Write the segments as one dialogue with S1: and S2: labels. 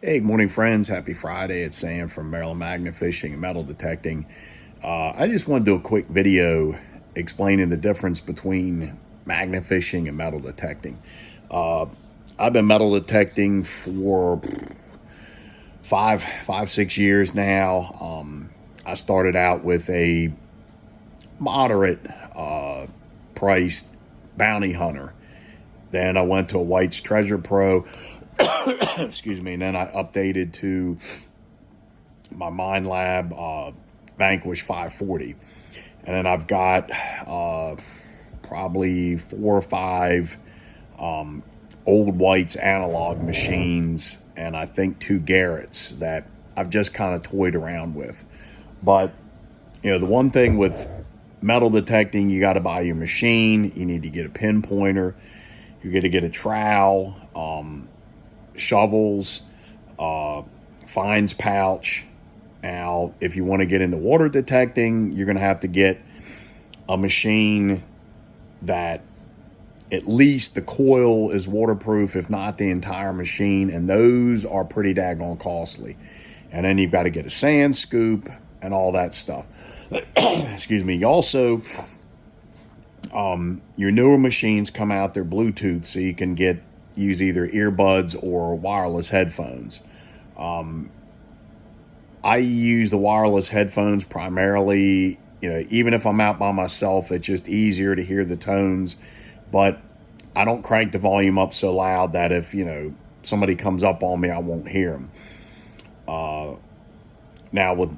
S1: Hey, good morning, friends. Happy Friday. It's Sam from Maryland Magnet Fishing and Metal Detecting. I just want to do a quick video explaining the difference between magnet fishing and metal detecting. Uh, I've been metal detecting for five, 6 years now. I started out with a moderate priced bounty hunter. Then I went to a White's Treasure Pro. Excuse me. And then I updated to my Mind Lab Vanquish 540. And then I've got probably 4 or 5 old White's analog machines, and I think 2 Garrett's that I've just kind of toyed around with. But, you know, the one thing with metal detecting, you got to buy your machine. You need to get a pinpointer. You got to get a trowel, shovels, fines pouch. Now, if you want to get into water detecting, you're going to have to get a machine that at least the coil is waterproof, if not the entire machine, and those are pretty daggone costly. And then you've got to get a sand scoop and all that stuff. Excuse me. Also, your newer machines come out, they're Bluetooth, so you can use either earbuds or wireless headphones. I use the wireless headphones primarily, even if I'm out by myself, it's just easier to hear the tones, but I don't crank the volume up so loud that if, somebody comes up on me, I won't hear them. Now with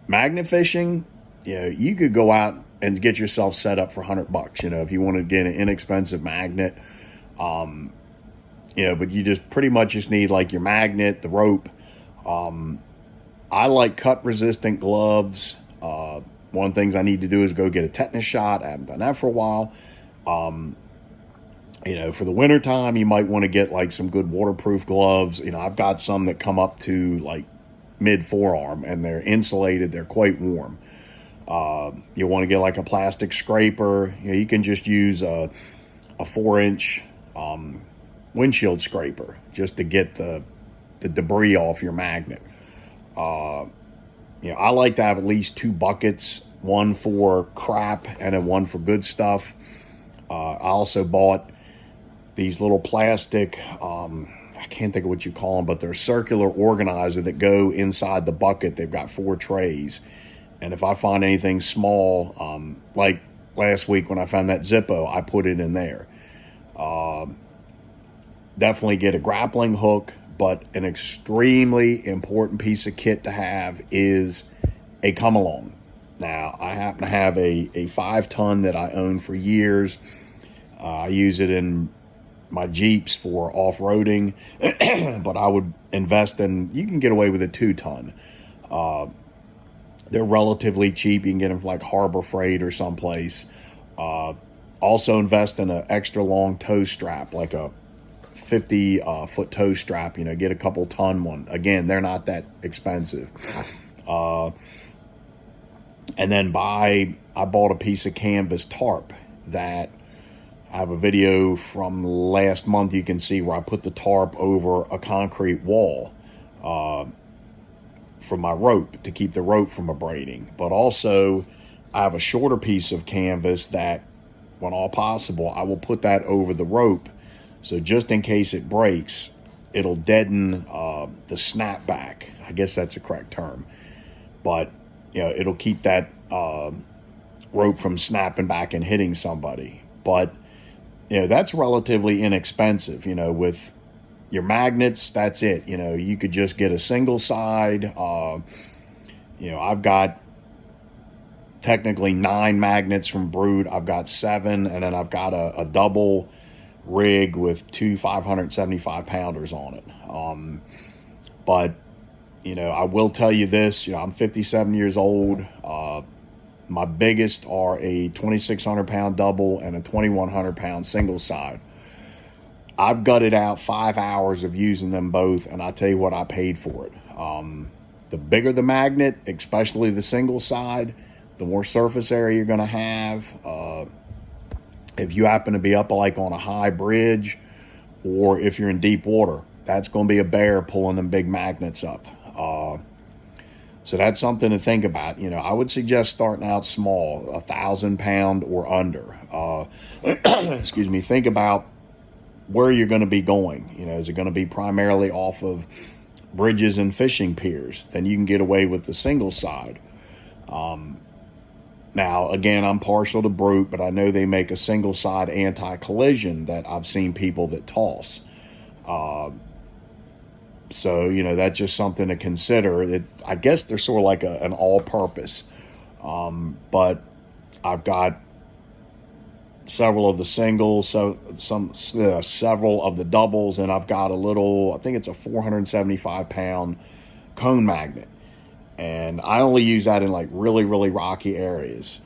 S1: magnet fishing, you could go out and get yourself set up for $100, if you want to get an inexpensive magnet. But you just pretty much just need like your magnet, the rope. I like cut resistant gloves. One of the things I need to do is go get a tetanus shot. I haven't done that for a while. For the winter time, you might want to get like some good waterproof gloves. I've got some that come up to like mid forearm and they're insulated. They're quite warm. You want to get like a plastic scraper. You can just use a 4-inch windshield scraper just to get the debris off your magnet. I like to have at least 2 buckets, one for crap and then one for good stuff. I also bought these little plastic, I can't think of what you call them, but they're circular organizer that go inside the bucket. They've got 4 trays. And if I find anything small, like last week when I found that Zippo, I put it in there. Definitely get a grappling hook, but an extremely important piece of kit to have is a come along. Now, I happen to have a 5-ton that I own for years. I use it in my Jeeps for off-roading, but I would invest in, you can get away with a 2-ton. They're relatively cheap. You can get them from like Harbor Freight or someplace. Also invest in an extra long tow strap, like a 50-foot tow strap. Get a couple ton one. Again, they're not that expensive. And then I bought a piece of canvas tarp that I have a video from last month you can see where I put the tarp over a concrete wall for my rope to keep the rope from abrading. But also I have a shorter piece of canvas that, when all possible, I will put that over the rope. So just in case it breaks, it'll deaden the snapback. I guess that's a correct term. But, it'll keep that rope from snapping back and hitting somebody. But, that's relatively inexpensive. With your magnets, that's it. You could just get a single side. I've got technically 9 magnets from Brute. I've got 7, and then I've got a double rig with 2 575 pounders on it. But I will tell you this, I'm 57 years old. My biggest are a 2,600 pound double and a 2,100 pound single side. I've gutted out 5 hours of using them both, and I tell you what, I paid for it. The bigger the magnet, especially the single side, the more surface area you're going to have. If you happen to be up like on a high bridge, or if you're in deep water, that's going to be a bear pulling them big magnets up. So that's something to think about. I would suggest starting out small, 1,000 pound or under. Excuse me. Think about where you're going to be going. Is it going to be primarily off of bridges and fishing piers? Then you can get away with the single side. Now, again, I'm partial to Brute, but I know they make a single side anti-collision that I've seen people that toss. So, that's just something to consider. I guess they're sort of like an all-purpose. But I've got several of the singles, several of the doubles, and I've got I think it's a 475-pound cone magnet. And I only use that in like really, really rocky areas.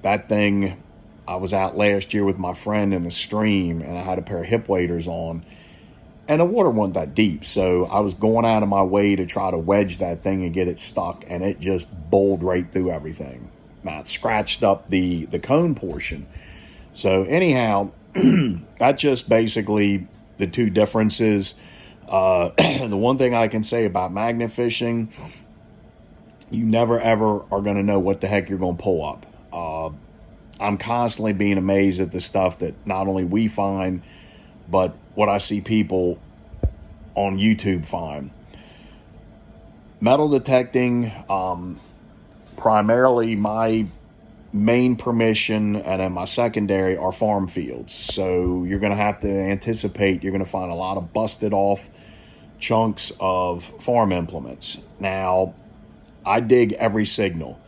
S1: That thing, I was out last year with my friend in a stream, and I had a pair of hip waders on. And the water wasn't that deep, so I was going out of my way to try to wedge that thing and get it stuck, and it just bowled right through everything. Now, it scratched up the cone portion. So anyhow, that's just basically the two differences. The one thing I can say about magnet fishing, you never, ever are going to know what the heck you're going to pull up. I'm constantly being amazed at the stuff that not only we find, but what I see people on YouTube find. Metal detecting, primarily my main permission and then my secondary are farm fields. So you're going to have to anticipate you're going to find a lot of busted off chunks of farm implements. Now, I dig every signal.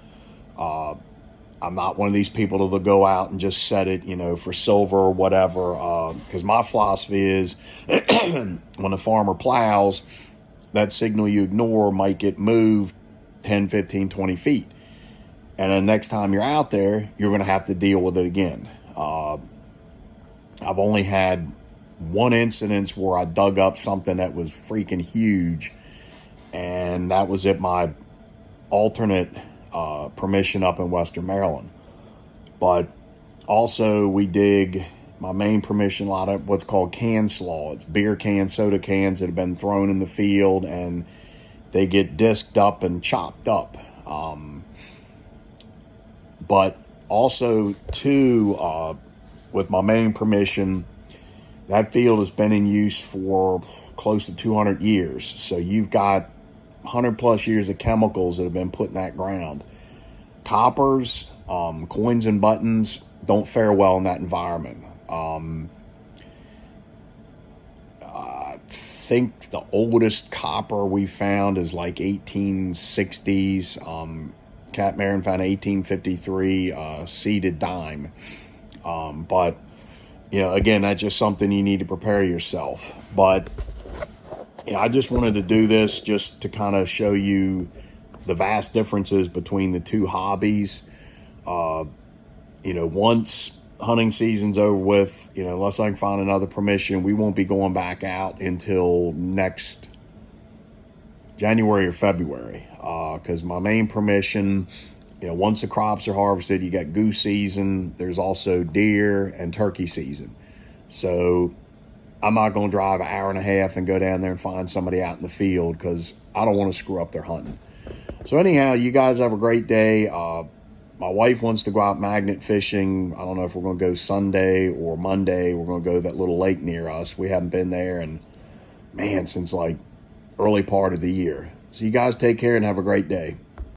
S1: I'm not one of these people that'll go out and just set it, for silver or whatever. Because my philosophy is when a farmer plows, that signal you ignore might get moved 10, 15, 20 feet. And then next time you're out there, you're going to have to deal with it again. I've only had one incident where I dug up something that was freaking huge. And that was at my alternate permission up in Western Maryland. But also we dig my main permission, a lot of what's called can slaw. It's beer cans, soda cans that have been thrown in the field, and they get disked up and chopped up. But also too, with my main permission, that field has been in use for close to 200 years. So you've got 100 plus years of chemicals that have been put in that ground. Coppers, coins and buttons don't fare well in that environment. I think the oldest copper we found is like 1860s. Cat Marin found 1853 seeded dime. But, again, that's just something you need to prepare yourself. But I just wanted to do this just to kind of show you the vast differences between the two hobbies. Once hunting season's over with, unless I can find another permission, we won't be going back out until next January or February. Because my main permission, once the crops are harvested, you got goose season. There's also deer and turkey season. So I'm not going to drive an hour and a half and go down there and find somebody out in the field because I don't want to screw up their hunting. So anyhow, you guys have a great day. My wife wants to go out magnet fishing. I don't know if we're going to go Sunday or Monday. We're going to go to that little lake near us. We haven't been there since like early part of the year. So you guys take care and have a great day.